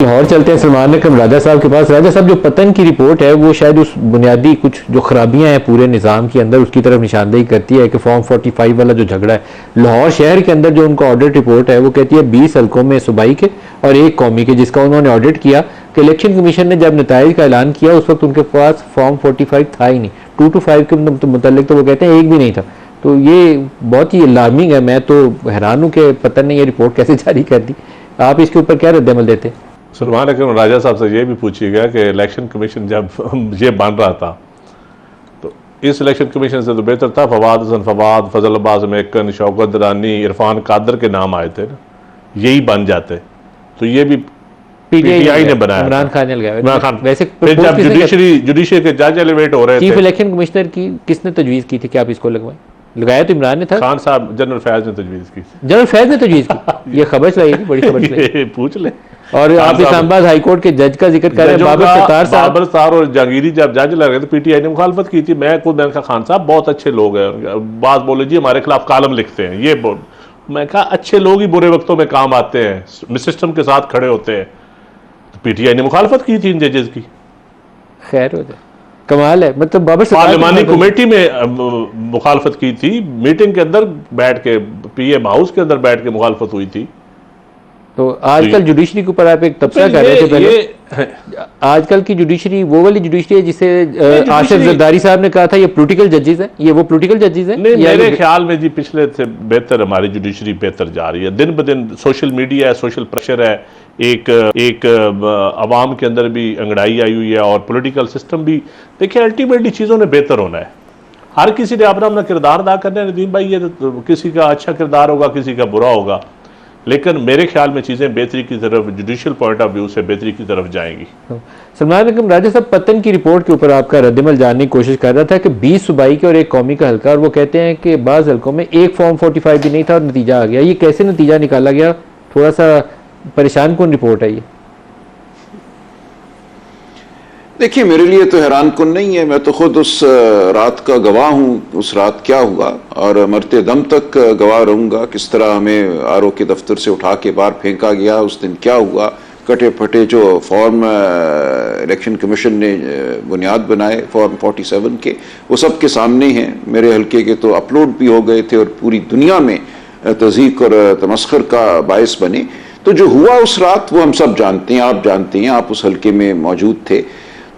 लाहौर चलते हैं सलमान अकरम राजा साहब के पास। राजा साहब, जो पतन की रिपोर्ट है वो शायद उस बुनियादी कुछ जो खराबियां हैं पूरे निज़ाम के अंदर उसकी तरफ निशानदेही करती है कि फॉर्म 45 वाला जो झगड़ा है लाहौर शहर के अंदर, जो उनका ऑडिट रिपोर्ट है वो कहती है 20 हल्कों में सूबाई के और एक कौमी के, जिसका उन्होंने ऑडिट किया कि इलेक्शन कमीशन ने जब नताइज का ऐलान किया उस वक्त उनके पास फॉर्म 45 था ही नहीं। 2 to 5 के मुतल्लिक तो वो कहते हैं एक भी नहीं था। तो ये बहुत ही अलार्मिंग है। मैं तो हैरान हूँ कि पतन ने ये रिपोर्ट कैसे जारी कर दी। आप इसके ऊपर क्या रद्द अमल देते हैं? सलमान अकरम राजा साहब से ये भी पूछिएगा कि इलेक्शन कमीशन जब ये बन रहा था तो इस इलेक्शन कमीशन से तो बेहतर था फवाद हसन फवाद, फजल अब्बास मेकन, शौकत रानी, इरफान कादर के नाम आए थे ना, यही बन जाते। तो ये भी पीटीआई ने बनाया, इमरान खान ने लगाया। इमरान खान वैसे जब जुडिशरी के जज एलिवेट हो रहे थे, चीफ इलेक्शन कमिश्नर की किसने तजवीज़ की थी कि आप इसको लगवाएं? लगाया तो इमरान ने था। खान साहब, जनरल फैज ने तजवीज़ की। जनरल फैज ने तजवीज़ की। ये खबर चलाई थी, बड़ी खबर चलाई। पूछ ले। और आप इस्लामाबाद हाई कोर्ट के जज का जिक्र कर रहे हैं, बाबर सत्तार और जहांगीरी जब जज लग रहे थे पीटीआई ने मुखालफत की थी। मैं खुद मैंने कहा खान साहब बहुत अच्छे लोग हैं, बात बोले जी हमारे खिलाफ कालम लिखते हैं, ये बोल। मैं कहा अच्छे लोग ही बुरे वक्तों में काम आते हैं, सिस्टम के साथ खड़े होते हैं। तो पीटीआई ने मुखालफत की थी इन जजेस की। खैर हो जाए, कमाल है। मतलब बाबर पार्लिमानी कमेटी में मुखालफत की थी, मीटिंग के अंदर बैठ के, पीएम हाउस के अंदर बैठ के मुखालफत हुई थी। तो आजकल जुडिशरी के ऊपर आप एक तबसरा कर रहे थे पहले। आजकल की जुडिशरी वो वाली जुडिशरी है जिसे आसिफ जरदारी साहब ने कहा था ये पॉलिटिकल जजेस हैं, ये वो पॉलिटिकल जजेस हैं? नहीं, मेरे ख्याल में जी पिछले से बेहतर हमारी जुडिशरी बेहतर जा रही है। दिन ब दिन सोशल मीडिया है, सोशल प्रेशर है, एक अवाम के अंदर भी अंगड़ाई आई हुई है और पॉलिटिकल सिस्टम भी। देखिए अल्टीमेटली चीज़ों ने बेहतर होना है, हर किसी ने अपना अपना किरदार अदा करना है। नदीम भाई, ये तो किसी का अच्छा किरदार होगा, किसी का बुरा होगा, लेकिन मेरे ख्याल में चीज़ें बेहतरी की तरफ, जुडिशियल पॉइंट ऑफ व्यू से बेहतरी की तरफ जाएंगी। सलमान अकरम राजा साहब, पतन की रिपोर्ट के ऊपर आपका रद्दमल जानने की कोशिश कर रहा था कि 20 सूबाई के और एक कौमी का हल्का, और वो कहते हैं कि बाज़ हल्कों में एक फॉर्म 45 भी नहीं था और नतीजा आ गया। ये कैसे नतीजा निकाला गया? थोड़ा सा परेशान कौन रिपोर्ट है ये? देखिए, मेरे लिए तो हैरान कुन नहीं है। मैं तो खुद उस रात का गवाह हूँ, उस रात क्या हुआ, और मरते दम तक गवाह रहूँगा। किस तरह हमें आरओ के दफ्तर से उठा के बाहर फेंका गया, उस दिन क्या हुआ, कटे फटे जो फॉर्म इलेक्शन कमीशन ने बुनियाद बनाए फॉर्म 47 के, वो सब के सामने हैं। मेरे हल्के के तो अपलोड भी हो गए थे और पूरी दुनिया में तज़ीक और तमस्खर का बायस बने। तो जो हुआ उस रात वो हम सब जानते हैं, आप जानते हैं, आप उस हल्के में मौजूद थे।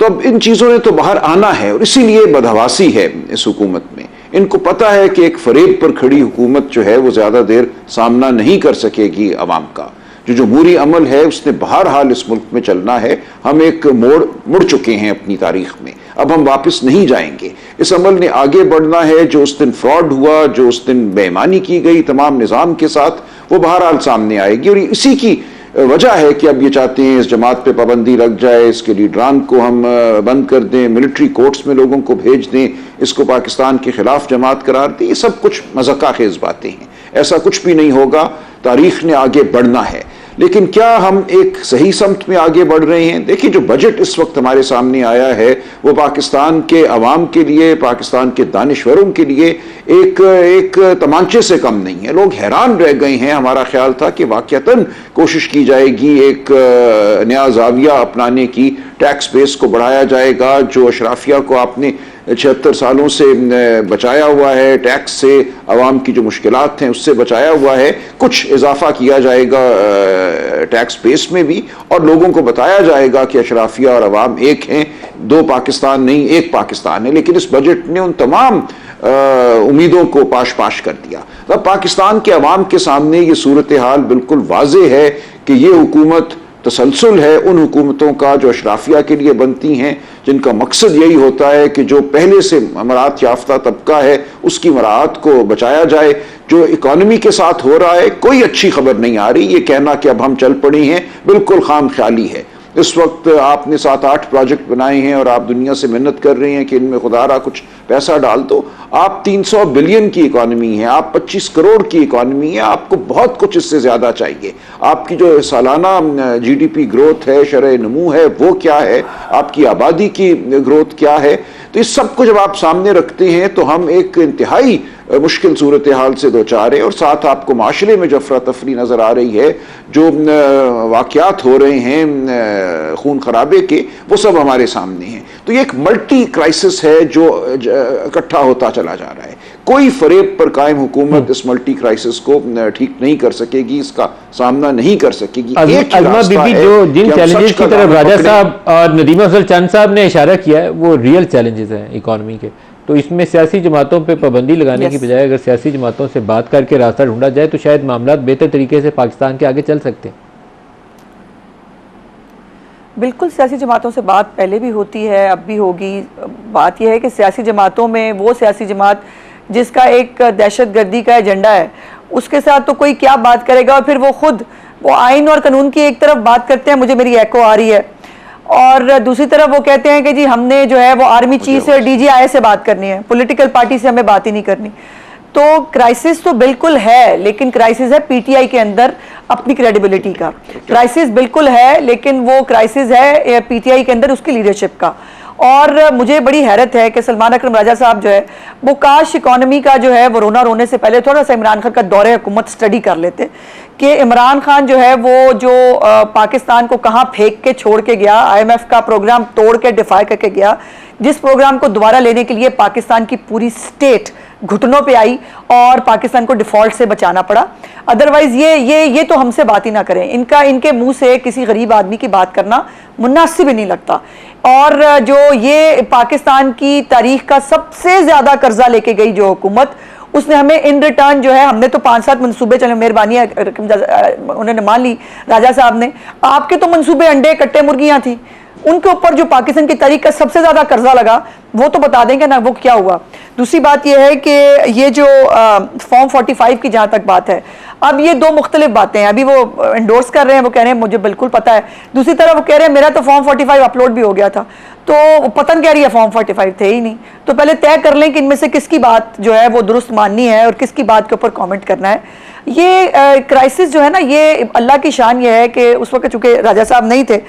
तो अब इन चीज़ों ने तो बाहर आना है, और इसीलिए बदहवासी है इस हुकूमत में। इनको पता है कि एक फरेब पर खड़ी हुकूमत जो है वो ज़्यादा देर सामना नहीं कर सकेगी अवाम का। जो जमहूरी अमल है उसने बहरहाल इस मुल्क में चलना है। हम एक मुड़ चुके हैं अपनी तारीख में, अब हम वापस नहीं जाएंगे। इस अमल ने आगे बढ़ना है। जो उस दिन फ्रॉड हुआ, जो उस दिन बेईमानी की गई तमाम निज़ाम के साथ, वो बहरहाल सामने आएगी। और इसी की वजह है कि अब ये चाहते हैं इस जमात पे पाबंदी लग जाए, इसके लीडरान को हम बंद कर दें, मिलिट्री कोर्ट्स में लोगों को भेज दें, इसको पाकिस्तान के खिलाफ जमात करार दें। ये सब कुछ मज़ाक़ खेज़ बातें हैं, ऐसा कुछ भी नहीं होगा। तारीख ने आगे बढ़ना है, लेकिन क्या हम एक सही समत में आगे बढ़ रहे हैं? देखिए, जो बजट इस वक्त हमारे सामने आया है वो पाकिस्तान के अवाम के लिए, पाकिस्तान के दानिश्वरों के लिए एक तमांचे से कम नहीं है। लोग हैरान रह गए हैं। हमारा ख्याल था कि वाकईतन कोशिश की जाएगी एक नया जाविया अपनाने की, टैक्स बेस को बढ़ाया जाएगा। जो अशराफिया को आपने 76 सालों से बचाया हुआ है, टैक्स से अवाम की जो मुश्किलात हैं उससे बचाया हुआ है, कुछ इजाफा किया जाएगा टैक्स बेस में भी, और लोगों को बताया जाएगा कि अशराफिया और अवाम एक हैं, दो पाकिस्तान नहीं एक पाकिस्तान है। लेकिन इस बजट ने उन तमाम उम्मीदों को पाश पाश कर दिया। तब पाकिस्तान के अवाम के सामने ये सूरत हाल बिल्कुल वाज़े है कि ये हुकूमत तसलसल है उन हुकूमतों का जो अशराफिया के लिए बनती हैं, जिनका मकसद यही होता है कि जो पहले से मराहत याफ्ता तबका है उसकी मराहत को बचाया जाए। जो इकॉनमी के साथ हो रहा है कोई अच्छी खबर नहीं आ रही। ये कहना कि अब हम चल पड़े हैं बिल्कुल खाम ख्याली है। इस वक्त आपने 7-8 प्रोजेक्ट बनाए हैं और आप दुनिया से मिन्नत कर रहे हैं कि इनमें खुदारा कुछ पैसा डाल दो। आप 300 बिलियन की इकॉनमी है, आप 25 करोड़ की इकॉनमी है, आपको बहुत कुछ इससे ज़्यादा चाहिए। आपकी जो सालाना जीडीपी ग्रोथ है, शरह नमू है, वो क्या है, आपकी आबादी की ग्रोथ क्या है। तो इस सब को जब आप सामने रखते हैं तो हम एक इंतहाई मुश्किल सूरत हाल से दो चार है, और साथ आपको माशरे में जो अफरा तफरी नज़र आ रही है, जो वाक़यात हो रहे हैं खून खराबे के, वो सब हमारे सामने हैं। तो ये एक मल्टी क्राइसिस है जो इकट्ठा होता चला जा रहा है। कोई फरेब पर कायम हुकूमत इस मल्टी क्राइसिस को ठीक नहीं कर सकेगी, इसका सामना नहीं कर सकेगी। अजमा बीबी, जो जिन चैलेंजेस की तरफ राजा साहब और नदीम अफजल चंद साहब ने इशारा किया है वो रियल चैलेंजेस हैं इकॉनमी के। तो इसमें सियासी जमातों पे पाबंदी लगाने की बजाय अगर सियासी जमातों से बात करके रास्ता ढूंढा जाए तो शायद मामला बेहतर तरीके से पाकिस्तान के आगे चल सकते हैं। बिल्कुल, सियासी जमातों से बात पहले भी होती है, अब भी होगी। बात यह है कि सियासी जमातों में वो सियासी जमात जिसका एक दहशतगर्दी का एजेंडा है, उसके साथ तो कोई क्या बात करेगा, और फिर वो खुद वो आइन और कानून की एक तरफ बात करते हैं, मुझे मेरी एको आ रही है, और दूसरी तरफ वो कहते हैं कि जी हमने जो है वो आर्मी चीफ से, DGI से बात करनी है, पॉलिटिकल पार्टी से हमें बात ही नहीं करनी। तो क्राइसिस तो बिल्कुल है, लेकिन क्राइसिस है PTI के अंदर अपनी क्रेडिबिलिटी का। क्राइसिस बिल्कुल है, लेकिन वो क्राइसिस है PTI के अंदर उसकी लीडरशिप का। और मुझे बड़ी हैरत है कि सलमान अकरम राजा साहब जो है वो काश इकॉनमी का जो है वो रोना रोने से पहले थोड़ा सा इमरान खान का दौरे हुकूमत स्टडी कर लेते कि इमरान खान जो है वो जो पाकिस्तान को कहाँ फेंक के छोड़ के गया, IMF का प्रोग्राम तोड़ के डिफाई करके गया, जिस प्रोग्राम को दोबारा लेने के लिए पाकिस्तान की पूरी स्टेट घुटनों पे आई और पाकिस्तान को डिफॉल्ट से बचाना पड़ा। अदरवाइज ये तो हमसे बात ही ना करें, इनके मुंह से किसी गरीब आदमी की बात करना मुनासिब ही नहीं लगता। और जो ये पाकिस्तान की तारीख का सबसे ज्यादा कर्जा लेके गई जो हुकूमत, उसने हमें इन रिटर्न जो है, हमने तो 5-7 मंसूबे चले, मेहरबानी है उन्होंने मान ली राजा साहब ने, आपके तो मंसूबे अंडे कट्टे मुर्गियां थी, उनके ऊपर जो पाकिस्तान की तारीख का सबसे ज्यादा कर्जा लगा वो तो बता देंगे ना वो क्या हुआ। दूसरी बात यह है कि ये जो फॉर्म 45 की जहां तक बात है, अब ये दो मुख्तलिफ बातें हैं। अभी वो एंडोर्स कर रहे हैं, वो कह रहे हैं मुझे बिल्कुल पता है, दूसरी तरफ वो कह रहे हैं मेरा तो फॉर्म 45 अपलोड भी हो गया था। तो पतन कह रही है फॉर्म 45 थे ही नहीं। तो पहले तय कर लें कि इनमें से किसकी बात जो है वो दुरुस्त माननी है और किसकी बात के ऊपर कमेंट करना है। ये क्राइसिस जो है ना, ये अल्लाह की शान ये है कि उस वक्त चूंकि राजा साहब नहीं थे,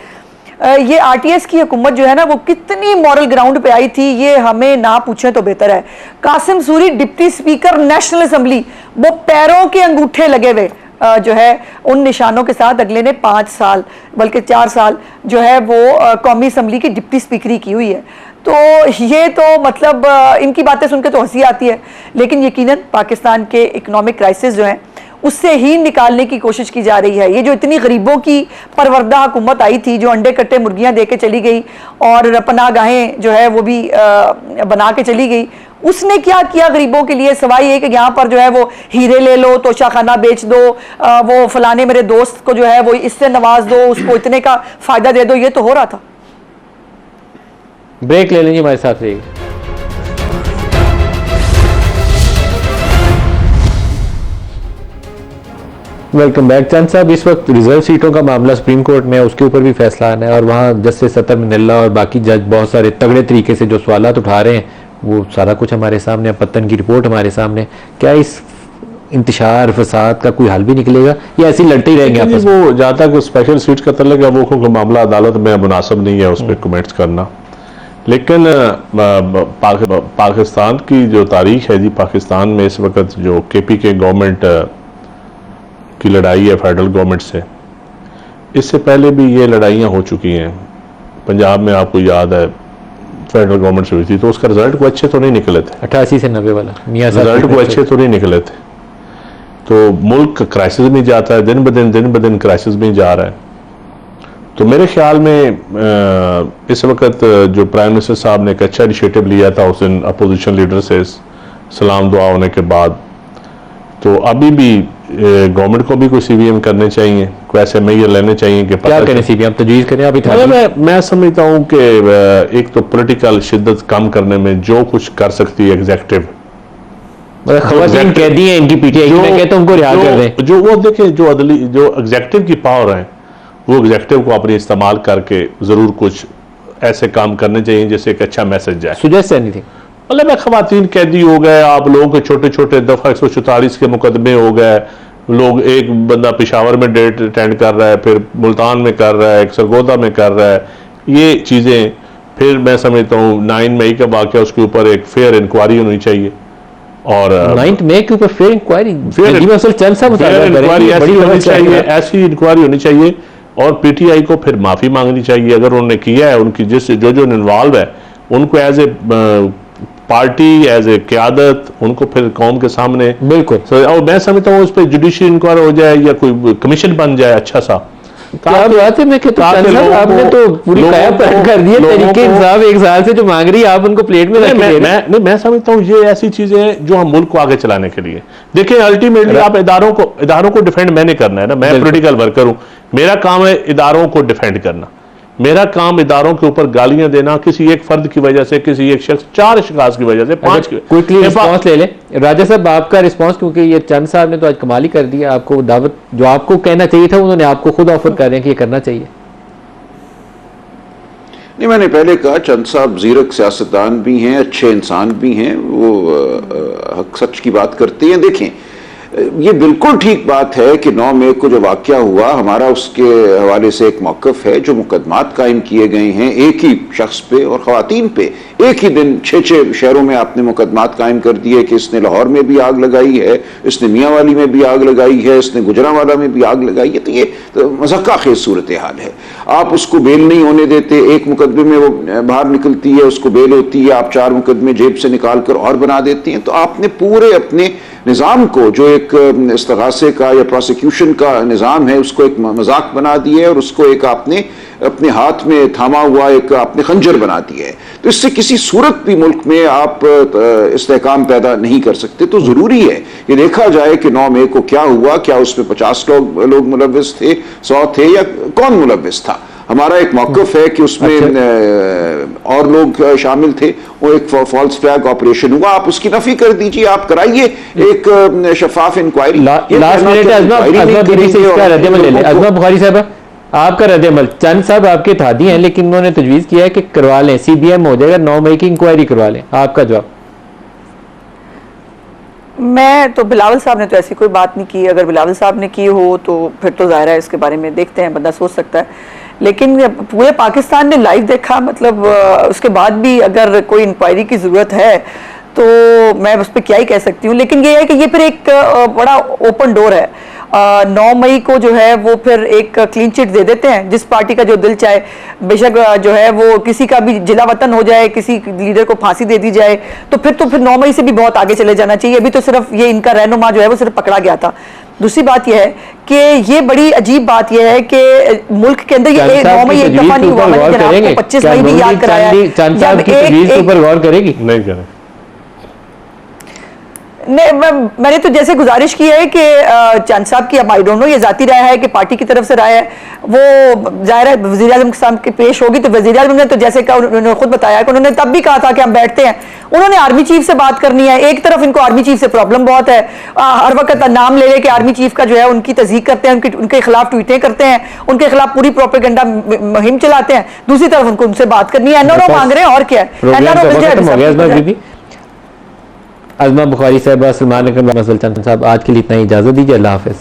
ये RTS की हुकूमत जो है ना वो कितनी मॉरल ग्राउंड पे आई थी, ये हमें ना पूछें तो बेहतर है। Qasim Suri deputy speaker national assembly, वो पैरों के अंगूठे लगे हुए जो है उन निशानों के साथ अगले ने 5 साल बल्कि 4 साल जो है वो कौमी असम्बली की डिप्टी स्पीकरी की हुई है। तो ये तो मतलब इनकी बातें सुनकर तो हंसी आती है, लेकिन यकीनन पाकिस्तान के इकोनॉमिक क्राइसिस जो हैं उससे ही निकालने की कोशिश की जा रही है। ये जो इतनी गरीबों की परवरदा हुकूमत आई थी, जो अंडे कट्टे मुर्गियां दे के चली गई और पनाहगाहें जो है वो भी बना के चली गई, उसने क्या किया गरीबों के लिए, सवाई ये कि यहाँ पर जो है वो हीरे ले लो, तोशाखाना बेच दो, वो फलाने मेरे दोस्त को जो है वो इससे नवाज दो, उसको इतने का फायदा दे दो, ये तो हो रहा था। ब्रेक ले लेंगे, हमारे साथ रहिए। Welcome back. चंद साहब, इस वक्त रिजर्व सीटों का मामला सुप्रीम कोर्ट में है, उसके ऊपर भी फैसला आना है और वहाँ जस्टिस सतर मिनल्ला और बाकी जज बहुत सारे तगड़े तरीके से जो सवालात उठा रहे हैं वो सारा कुछ हमारे सामने, पत्तन की रिपोर्ट हमारे सामने। क्या इस इंतशार फसाद का कोई हल भी निकलेगा या ऐसी लड़ते ही रहेंगे आपस में? वो जहाँ तक स्पेशल सीट का तल्लुक है वो क्योंकि मामला अदालत में मुनासिब नहीं है उस पर कमेंट्स करना, लेकिन पाकिस्तान की जो तारीख है जी, पाकिस्तान में इस वक्त जो KPK गवर्नमेंट की लड़ाई है फेडरल गवर्नमेंट से, इससे पहले भी ये लड़ाइयाँ हो चुकी हैं। पंजाब में आपको याद है फेडरल गवर्नमेंट से हुई थी, तो उसका रिजल्ट को अच्छे तो नहीं निकले थे, 88 से 90 वाला रिजल्ट को अच्छे तो नहीं निकले थे। तो मुल्क क्राइसिस में जाता है, दिन ब दिन क्राइसिस में जा रहा है। तो मेरे ख्याल में इस वक्त जो प्राइम मिनिस्टर साहब ने एक अच्छा इनिशिएटिव लिया था उस दिन अपोजिशन लीडर से सलाम दुआ होने के बाद, तो अभी भी गवर्नमेंट को भी कोई CVM करने चाहिए, कोई ऐसे मेजर लेने चाहिए कि क्या करें CVM तजवीज़ करें अभी? मैं समझता हूँ कि एक तो पॉलिटिकल शिद्दत कम करने में जो कुछ कर सकती है एग्जीक्यूटिव, खवातीन कैदी हैं इनकी PTI की, मैं कहता हूं उनको रिहा कर दें। जो वो देखें, जो एग्जीक्यूटिव की पावर है वो एग्जीक्यूटिव को अपनी इस्तेमाल करके जरूर कुछ ऐसे काम करने चाहिए जिससे एक अच्छा मैसेज जाए। सुजेस्ट एनीथिंग, मतलब खवातीन कैदी हो गए, आप लोगों के छोटे छोटे दफा 144 के मुकदमे हो गए, लोग एक बंदा पेशावर में डेट अटेंड कर रहा है, फिर मुल्तान में कर रहा है, एक सरगोदा में कर रहा है, ये चीज़ें। फिर मैं समझता हूँ 9 मई का वाक़या, उसके ऊपर एक फेयर इंक्वायरी होनी चाहिए और 9 मई के ऊपर फिर इंक्वायरी चंद साहब इंक्वायरी ऐसी होनी चाहिए, ऐसी इंक्वायरी होनी चाहिए और पीटीआई को फिर माफी मांगनी चाहिए अगर उन्होंने किया है, उनकी जिससे जो इन्वॉल्व है उनको as a party, as a क़यादत, उनको फिर कौम के सामने बिल्कुल। और मैं समझता हूँ उस पर जुडिशियल इंक्वायरी हो जाए या कोई कमीशन बन जाए अच्छा सा। क्या बात है, मैं कहता हूं आपने तो पूरी काया पलट कर दी है। तरीके इंसाफ 1 साल से जो मांग रही है आप उनको प्लेट में रख के मैं समझता हूँ ये ऐसी चीजें हैं जो हम मुल्क को आगे चलाने के लिए। देखिए अल्टीमेटली आप इदारों को डिफेंड मैंने करना है ना, मैं पॉलिटिकल वर्कर हूं, मेरा काम है इदारों को डिफेंड करना। मेरा काम इदारों के ऊपर गालियां देना किसी एक फर्द की वजह से, किसी एक शख्स, 4 अशखास की वजह से, 5 की क्विकली रिस्पांस ले ले राजा साहब आपका रिस्पांस, क्योंकि ये चंद साहब ने तो आज कमाल ही कर दिया। आपको दावत जो आपको कहना चाहिए था उन्होंने आपको खुद ऑफर कर रहे हैं कि ये करना चाहिए। नहीं, मैंने पहले कहा चंद साहब जीरक सियासतदान भी हैं, अच्छे इंसान भी हैं, वो हक सच की बात करते हैं। देखें ये बिल्कुल ठीक बात है कि 9 मई को जो वाकया हुआ, हमारा उसके हवाले से एक मौक़िफ़ है। जो मुकदमात कायम किए गए हैं एक ही शख्स पे और ख़वातीन पे, एक ही दिन 6 शहरों में आपने मुकदमात कायम कर दिए कि इसने लाहौर में भी आग लगाई है, इसने मियांवाली में भी आग लगाई है, इसने गुजरांवाला में भी आग लगाई है। तो ये मज़क्का खेज सूरत हाल है। आप उसको बेल नहीं होने देते, एक मुकदमे में वो बाहर निकलती है, उसको बेल होती है, आप 4 मुकदमे जेब से निकाल कर और बना देती हैं। तो आपने पूरे अपने निज़ाम को, जो एक इस्तग़ासे का या प्रोसिक्यूशन का निज़ाम है, उसको एक मजाक बना दिया है और उसको एक आपने अपने हाथ में थामा हुआ एक आपने खंजर बना दिया है। तो इससे किसी सूरत भी मुल्क में आप इस्तेहकाम पैदा नहीं कर सकते। तो ज़रूरी है कि देखा जाए कि 9 मई को क्या हुआ, क्या उसमें 50 लोग मुलव्विस थे, 100 थे, या कौन मुलव्विस था। हमारा एक मौक़िफ़ है कि उसमें और लोग शामिल थे, वो एक फॉल्स फ्लैग ऑपरेशन हुआ, आप उसकी नफी कर दीजिए, आप कराइए एक शफाफ inquiry. Last minute Azma Bukhari साहब आपका रद्द-ए-अमल। चंद साहब आपके इत्तेहादी हैं लेकिन उन्होंने तजवीज़ किया है कि करवा लें, CBM हो जाएगा, 9 मई की इंक्वायरी करवा लें। आपका जवाब? मैं तो बिलावल साहब ने तो ऐसी कोई बात नहीं की। अगर बिलावल साहब ने की हो तो फिर तो ज़ाहिर है इसके बारे में देखते हैं, बंदा सोच सकता है। लेकिन पूरे पाकिस्तान ने लाइव देखा, मतलब उसके बाद भी अगर कोई इंक्वायरी की ज़रूरत है तो मैं उस पर क्या ही कह सकती हूँ। लेकिन ये है कि ये फिर एक बड़ा ओपन डोर है। 9 मई को जो है वो फिर एक क्लीन चिट दे देते हैं, जिस पार्टी का जो दिल चाहे, बेशक जो है वो किसी का भी जिला वतन हो जाए, किसी लीडर को फांसी दे दी जाए, तो फिर 9 मई से भी बहुत आगे चले जाना चाहिए। अभी तो सिर्फ ये इनका रहनुमा जो है वो सिर्फ पकड़ा गया था। दूसरी बात यह है कि ये बड़ी अजीब बात यह है कि मुल्क के अंदर ये 9 मई एक दफा नहीं हुआ, मैंने आपको 25 मई भी याद कराया है। गौर करेगी? नहीं करें। नहीं, मैंने तो जैसे गुजारिश की है कि चंद साहब की, अब आई डोंट नो ये जाती राय है कि पार्टी की तरफ से राय है, वो जाहिर है वज़ीर आज़म के सामने पेश होगी। तो वज़ीर आज़म ने तो जैसे कहा, उन्होंने खुद बताया कि उन्होंने तब भी कहा था कि हम बैठते हैं। उन्होंने आर्मी चीफ से बात करनी है। एक तरफ इनको आर्मी चीफ से प्रॉब्लम बहुत है, हर वक्त नाम ले कि आर्मी चीफ का जो है उनकी तज़हीक करते हैं, उनके खिलाफ ट्वीटें करते हैं, उनके खिलाफ पूरी प्रोपेगेंडा मुहिम चलाते हैं। दूसरी तरफ उनको उनसे बात करनी है, NRO मांग रहे हैं, और क्या है, NRO मिल जाए। अज़मा बुखारी साहब, सलमान अकरम, चंद साहब, आज के लिए इतना ही, इजाज़त दीजिए। अल्लाह हाफ़िज़।